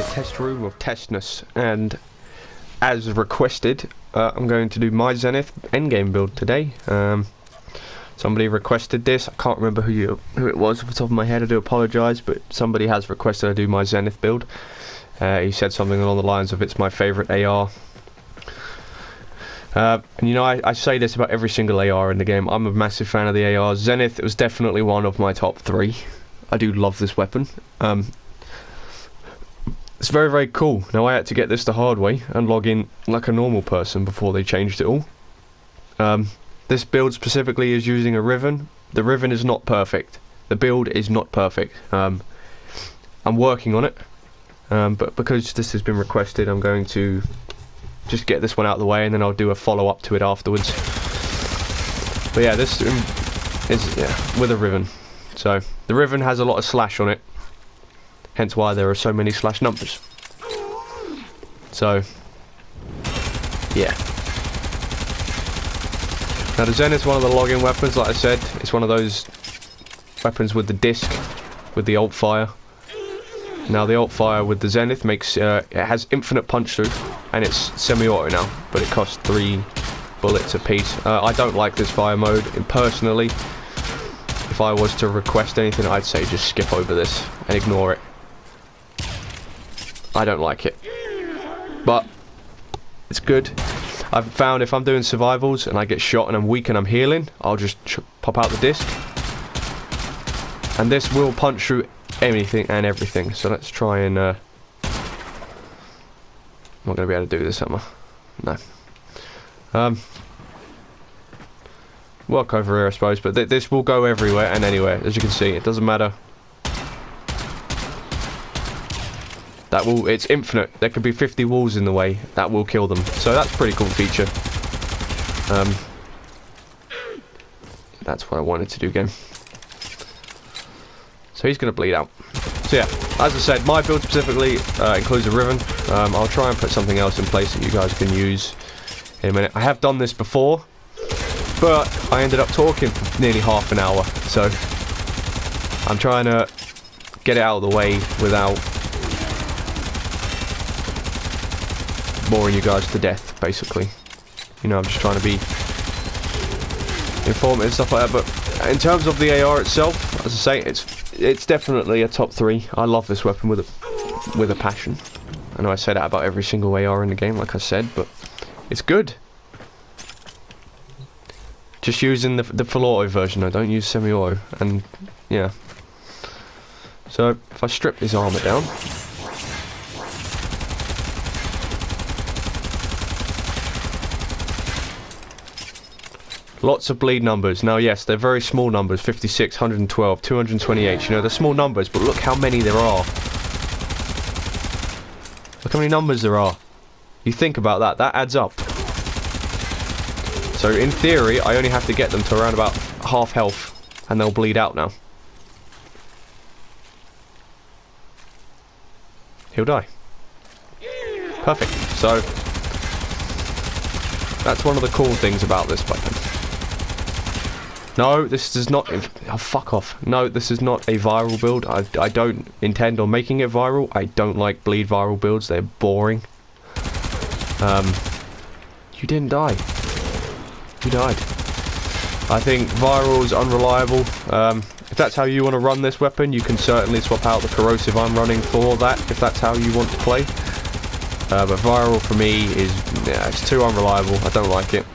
the test room of testness, and as requested, I'm going to do my Zenith Endgame build today. Somebody requested this. I can't remember who it was off the top of my head. I do apologise, but somebody has requested I do my Zenith build. He said something along the lines of it's my favourite AR. And you know, I say this about every single AR in the game. I'm a massive fan of the AR. Zenith was definitely one of my top 3. I do love this weapon. It's very, very cool. Now, I had to get this the hard way and log in like a normal person before they changed it all. This build specifically is using a Riven. The Riven is not perfect. The build is not perfect. I'm working on it. But because this has been requested, I'm going to just get this one out of the way, and then I'll do a follow-up to it afterwards. But yeah, this is with a Riven. So the Riven has a lot of slash on it, hence why there are so many slash numbers. So yeah. Now the Zenith is one of the login weapons, like I said. It's one of those weapons with the disc, with the alt fire. Now the alt fire with the Zenith makes it has infinite punch through, and it's semi-auto now, but it costs 3 bullets a piece. I don't like this fire mode, and personally, if I was to request anything, I'd say just skip over this and ignore it. I don't like it, but it's good. I've found if I'm doing survivals and I get shot and I'm weak and I'm healing, I'll just pop out the disc, and this will punch through anything and everything. So let's try and I'm not going to be able to do this, am I? No. Work over here, I suppose, but this will go everywhere and anywhere. As you can see, it doesn't matter. It's infinite. There could be 50 walls in the way. That will kill them. So that's a pretty cool feature. That's what I wanted to do, game. So he's going to bleed out. So yeah, as I said, my build specifically includes a Riven. I'll try and put something else in place that you guys can use in a minute. I have done this before, but I ended up talking for nearly half an hour. So I'm trying to get it out of the way without boring you guys to death, basically. You know, I'm just trying to be informative and stuff like that. But in terms of the AR itself, as I say, it's definitely a top 3. I love this weapon with a passion. I know I say that about every single AR in the game, like I said, but it's good. Just using the full auto version, I don't use semi-auto, and yeah. So if I strip his armor down, lots of bleed numbers. Now yes, they're very small numbers, 56, 112, 228, you know, they're small numbers, but look how many there are. Look how many numbers there are. You think about that, that adds up. So in theory, I only have to get them to around about half health, and they'll bleed out now. He'll die. Perfect. So that's one of the cool things about this weapon. No, this does not... Oh, fuck off. No, this is not a viral build. I don't intend on making it viral. I don't like bleed viral builds. They're boring. You didn't die. You died. I think viral is unreliable. If that's how you want to run this weapon, you can certainly swap out the Corrosive I'm running for that, if that's how you want to play. But viral for me is... yeah, it's too unreliable. I don't like it.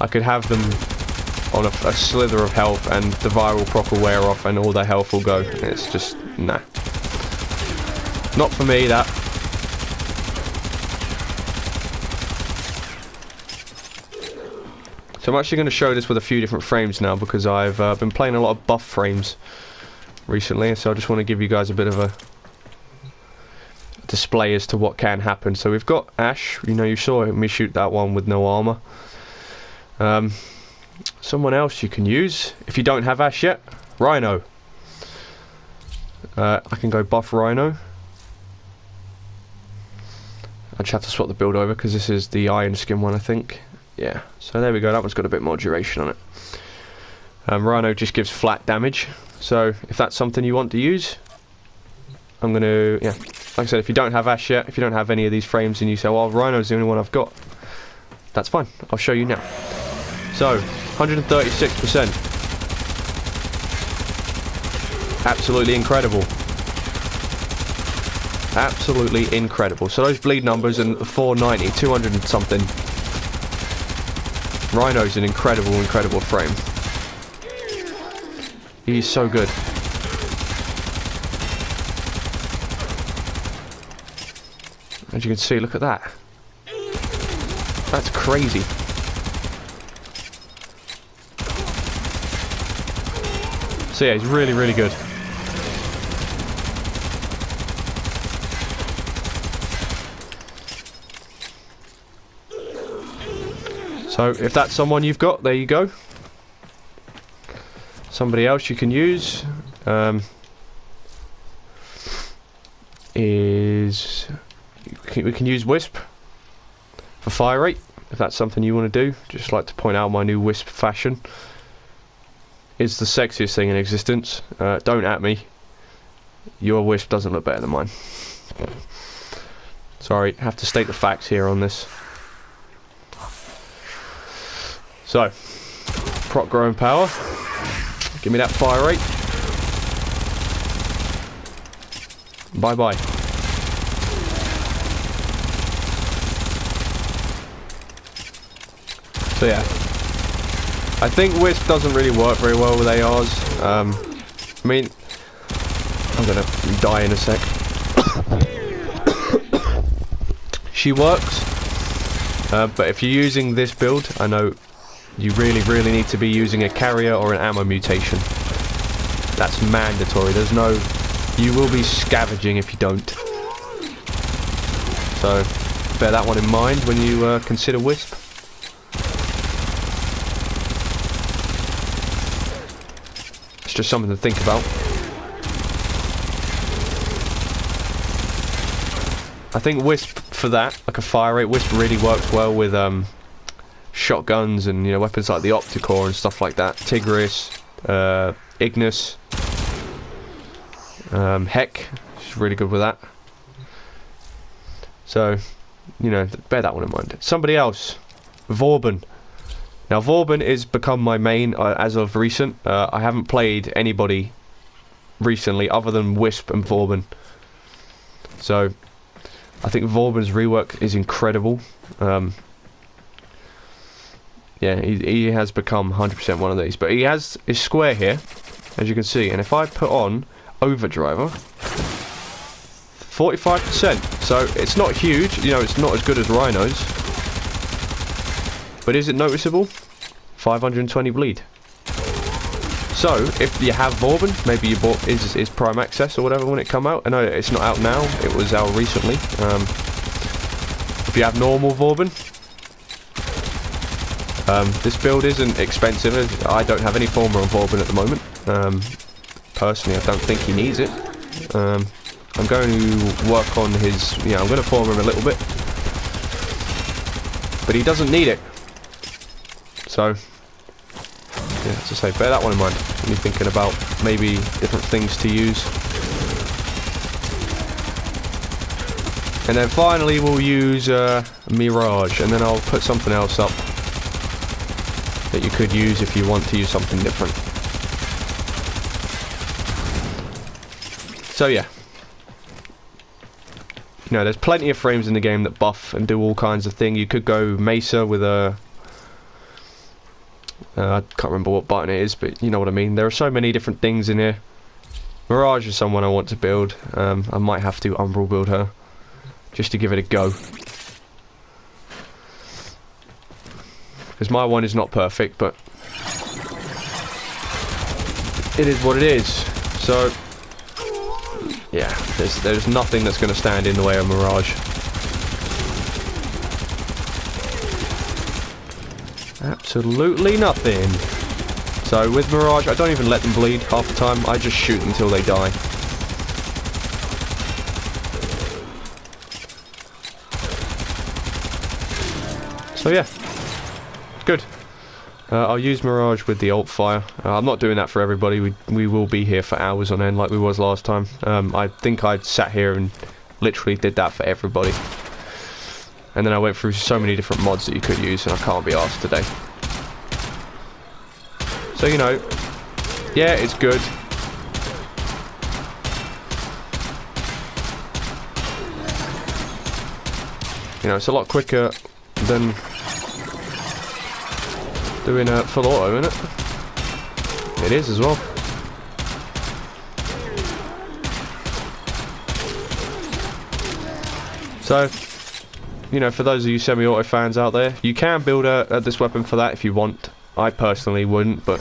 I could have them on a slither of health and the viral proc will wear off and all their health will go. It's just, nah. Not for me, that. So I'm actually going to show this with a few different frames now, because I've been playing a lot of buff frames recently, so I just want to give you guys a bit of a display as to what can happen. So we've got Ash, you know, you saw me shoot that one with no armor. Someone else you can use, if you don't have Ash yet, Rhino. I can go buff Rhino. I just have to swap the build over because this is the iron skin one, I think. Yeah, so there we go, that one's got a bit more duration on it. Rhino just gives flat damage, so if that's something you want to use, I'm going to, yeah, like I said, if you don't have Ash yet, if you don't have any of these frames and you say, well, Rhino's the only one I've got, that's fine. I'll show you now. So, 136%. Absolutely incredible. Absolutely incredible. So those bleed numbers and 490, 200 and something. Rhino's an incredible, incredible frame. He's so good. As you can see, look at that. That's crazy. So yeah, he's really, really good. So if that's someone you've got, there you go. Somebody else you can use is we can use Wisp for fire rate if that's something you want to do. Just like to point out my new Wisp fashion. It's the sexiest thing in existence. Don't at me. Your Wisp doesn't look better than mine. Sorry, have to state the facts here on this. So, proc growing power. Give me that fire rate. Bye bye. So yeah. I think Wisp doesn't really work very well with ARs. I mean, I'm gonna die in a sec. She works, but if you're using this build, I know you really, really need to be using a carrier or an ammo mutation. That's mandatory. There's no... You will be scavenging if you don't. So, bear that one in mind when you consider Wisp. It's just something to think about. I think Wisp, for that, like a fire rate, Wisp really works well with shotguns and, you know, weapons like the Opticore and stuff like that. Tigris, Ignis, Heck, she's really good with that. So, you know, bear that one in mind. Somebody else, Vauban. Now Vauban is become my main as of recent. I haven't played anybody recently other than Wisp and Vauban. So I think Vauban's rework is incredible. Yeah, he has become 100% one of these. But he has his square here, as you can see. And if I put on Overdriver, 45%. So it's not huge, you know, it's not as good as Rhino's. But is it noticeable? 520 bleed. So, if you have Vauban, maybe you bought his Prime Access or whatever when it come out. I know it's not out now, it was out recently. If you have normal Vauban, this build isn't expensive. I don't have any former on Vauban at the moment. Personally, I don't think he needs it. I'm going to work on his... Yeah, I'm going to form him a little bit. But he doesn't need it. So, yeah, as I say, bear that one in mind when you're thinking about maybe different things to use. And then finally we'll use Mirage, and then I'll put something else up that you could use if you want to use something different. So yeah. You know, there's plenty of frames in the game that buff and do all kinds of things. You could go Mesa with a... I can't remember what button it is, but you know what I mean. There are so many different things in here. Mirage is someone I want to build. I might have to Umbral build her, just to give it a go. Because my one is not perfect, but it is what it is. So, yeah, there's nothing that's going to stand in the way of Mirage. Absolutely nothing. So with Mirage, I don't even let them bleed half the time. I just shoot until they die. So yeah, good. I'll use Mirage with the alt fire. I'm not doing that for everybody. We will be here for hours on end like we was last time. I think I sat here and literally did that for everybody. And then I went through so many different mods that you could use, and I can't be asked today. So, you know, yeah, it's good. You know, it's a lot quicker than doing a full auto, isn't it? It is as well. So, you know, for those of you semi-auto fans out there, you can build this weapon for that if you want. I personally wouldn't, but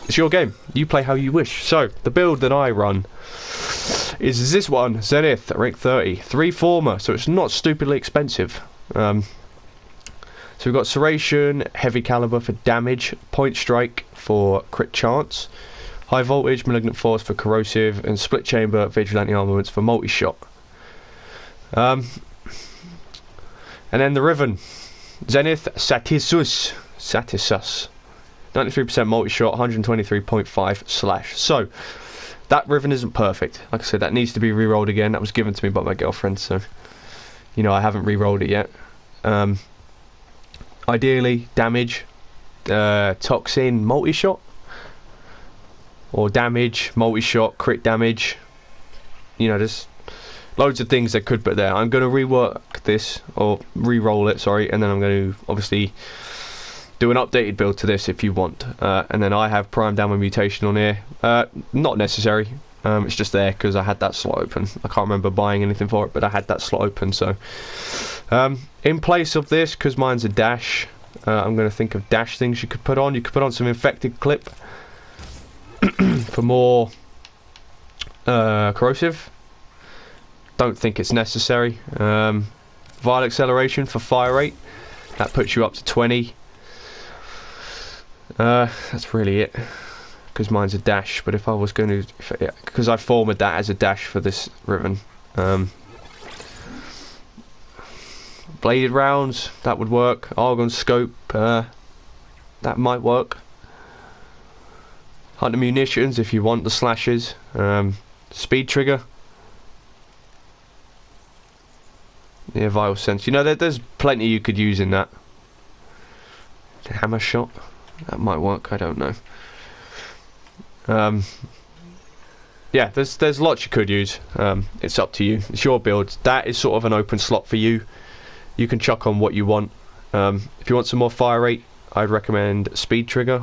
it's your game. You play how you wish. So, the build that I run is this one, Zenith, rank 30. 3 former, so it's not stupidly expensive. So we've got Serration, heavy caliber for damage, point strike for crit chance, high voltage, malignant force for corrosive, and split chamber vigilante armaments for multi-shot. And then the Riven, Zenith Satissus, 93% multi-shot, 123.5 slash. So, that Riven isn't perfect. Like I said, that needs to be re-rolled again. That was given to me by my girlfriend, so, you know, I haven't re-rolled it yet. Ideally, damage, toxin, multi-shot, or damage, multi-shot, crit damage. You know, there's loads of things that could put there. I'm going to rework this, or re-roll it, sorry, and then I'm going to obviously do an updated build to this if you want. And then I have Prime Downward Mutation on here. Not necessary. It's just there because I had that slot open. I can't remember buying anything for it, but I had that slot open. So, in place of this, because mine's a dash, I'm going to think of dash things you could put on. You could put on some Infected Clip for more corrosive. Don't think it's necessary. Vile Acceleration for fire rate. That puts you up to 20. That's really it. Because mine's a dash. But if I was going to... Because I formatted that as a dash for this Riven. Bladed rounds. That would work. Argon Scope. That might work. Hunter Munitions if you want the slashes. Speed Trigger. Yeah, Vital Sense. You know, there's plenty you could use in that. Hammer Shot. That might work. I don't know. Yeah, there's lots you could use. It's up to you. It's your build. That is sort of an open slot for you. You can chuck on what you want. If you want some more fire rate, I'd recommend Speed Trigger.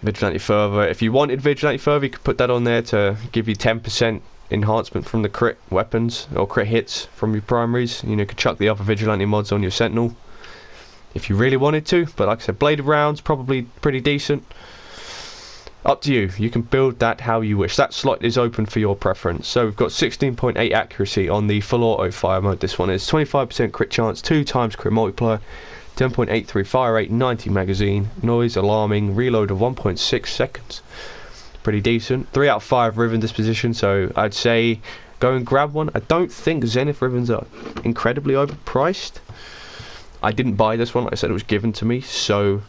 Vigilante Fervor. If you wanted Vigilante Fervor, you could put that on there to give you 10% enhancement from the crit weapons or crit hits from your primaries. You know, you could chuck the other Vigilante mods on your Sentinel if you really wanted to, but like I said, bladed rounds probably pretty decent. Up to you. You can build that how you wish. That slot is open for your preference. So we've got 16.8 accuracy on the full auto fire mode. This one is 25% crit chance, 2 times crit multiplier, 10.83 fire rate, 90 magazine, noise alarming, reload of 1.6 seconds. Pretty decent. 3 out of 5 Riven disposition, so I'd say go and grab one. I don't think Zenith Rivens are incredibly overpriced. I didn't buy this one, like I said, it was given to me, so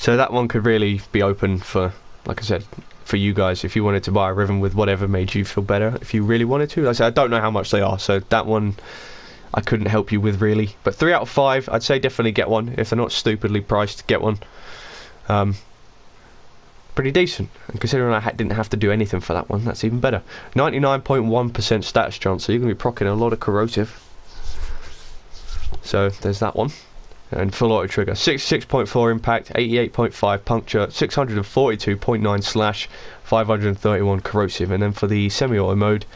that one could really be open for, like I said, for you guys if you wanted to buy a Riven with whatever made you feel better, if you really wanted to. Like I said, I don't know how much they are, so that one I couldn't help you with really. But 3 out of 5, I'd say definitely get one. If they're not stupidly priced, get one. Pretty decent. And considering I didn't have to do anything for that one, that's even better. 99.1% status chance, so you're going to be proccing a lot of corrosive. So there's that one. And full auto trigger. 66.4 impact, 88.5 puncture, 642.9 slash, 531 corrosive. And then for the semi-auto mode,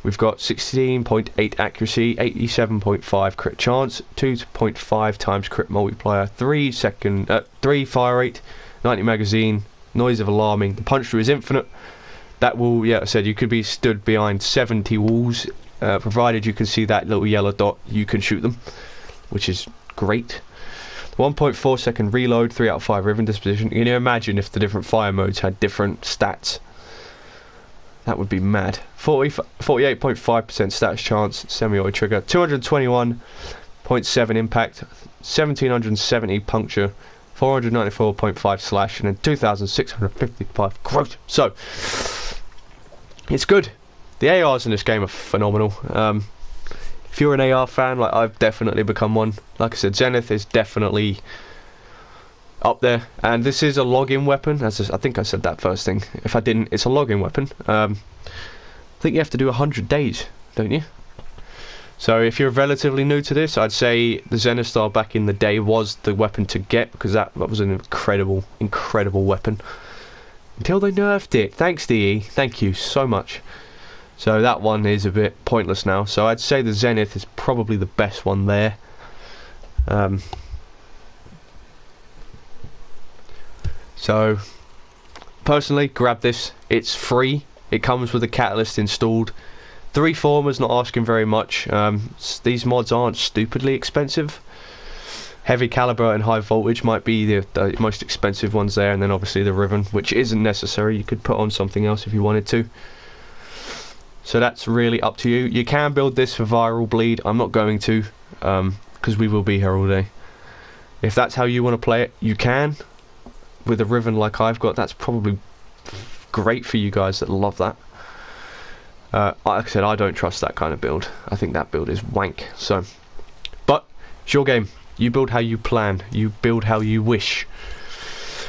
we've got 16.8 accuracy, 87.5 crit chance, 2.5 times crit multiplier, 3 fire rate, 90 magazine, noise of alarming. The punch through is infinite. That will, yeah, I said you could be stood behind 70 walls, provided you can see that little yellow dot, you can shoot them, which is great. 1.4 second reload, 3 out of 5 Riven disposition. Can you imagine if the different fire modes had different stats? That would be mad. 48.5% status chance, semi-auto trigger, 221.7 impact, 1770 puncture, 494.5 slash, and then 2,655 gross. So it's good. The ARs in this game are phenomenal. If you're an AR fan, like I've definitely become one. Like I said, Zenith is definitely up there, and this is a login weapon. I think I said that first thing. If I didn't, it's a login weapon. I think you have to do 100 days, don't you? So if you're relatively new to this, I'd say the Zenith Star back in the day was the weapon to get, because that was an incredible weapon. Until they nerfed it. Thanks, DE. Thank you so much. So that one is a bit pointless now. So I'd say the Zenith is probably the best one there. So personally, grab this. It's free. It comes with a catalyst installed. 3 formers, not asking very much. These mods aren't stupidly expensive. Heavy caliber and high voltage might be the most expensive ones there, and then obviously the Riven, which isn't necessary. You could put on something else if you wanted to. So that's really up to you. You can build this for viral bleed. I'm not going to, because we will be here all day. If that's how you want to play it, you can. With a Riven like I've got, that's probably great for you guys that love that. Like I said, I don't trust that kind of build. I think that build is wank. So, but it's your game. You build how you plan. You build how you wish.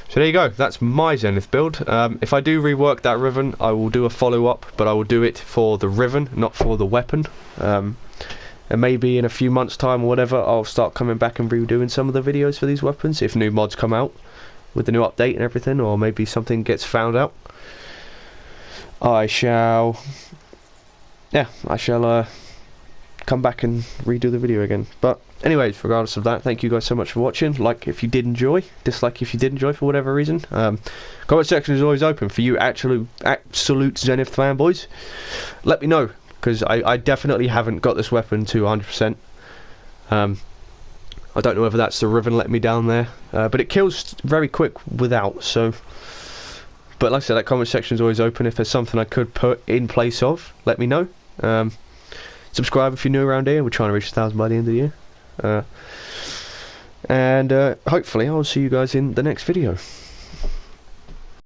So there you go. That's my Zenith build. If I do rework that Riven, I will do a follow-up, but I will do it for the Riven, not for the weapon. And maybe in a few months' time or whatever, I'll start coming back and redoing some of the videos for these weapons if new mods come out with the new update and everything, or maybe something gets found out. I shall come back and redo the video again. But anyways, regardless of that, thank you guys so much for watching. Like if you did enjoy, dislike if you did enjoy for whatever reason. Comment section is always open for you absolute Zenith fanboys. Let me know, because I definitely haven't got this weapon to 100%. I don't know whether that's the Riven let me down there, but it kills very quick without. So, but like I said, that comment section is always open. If there's something I could put in place of, let me know. Subscribe if you're new around here. We're trying to reach 1,000 by the end of the year. And hopefully I'll see you guys in the next video.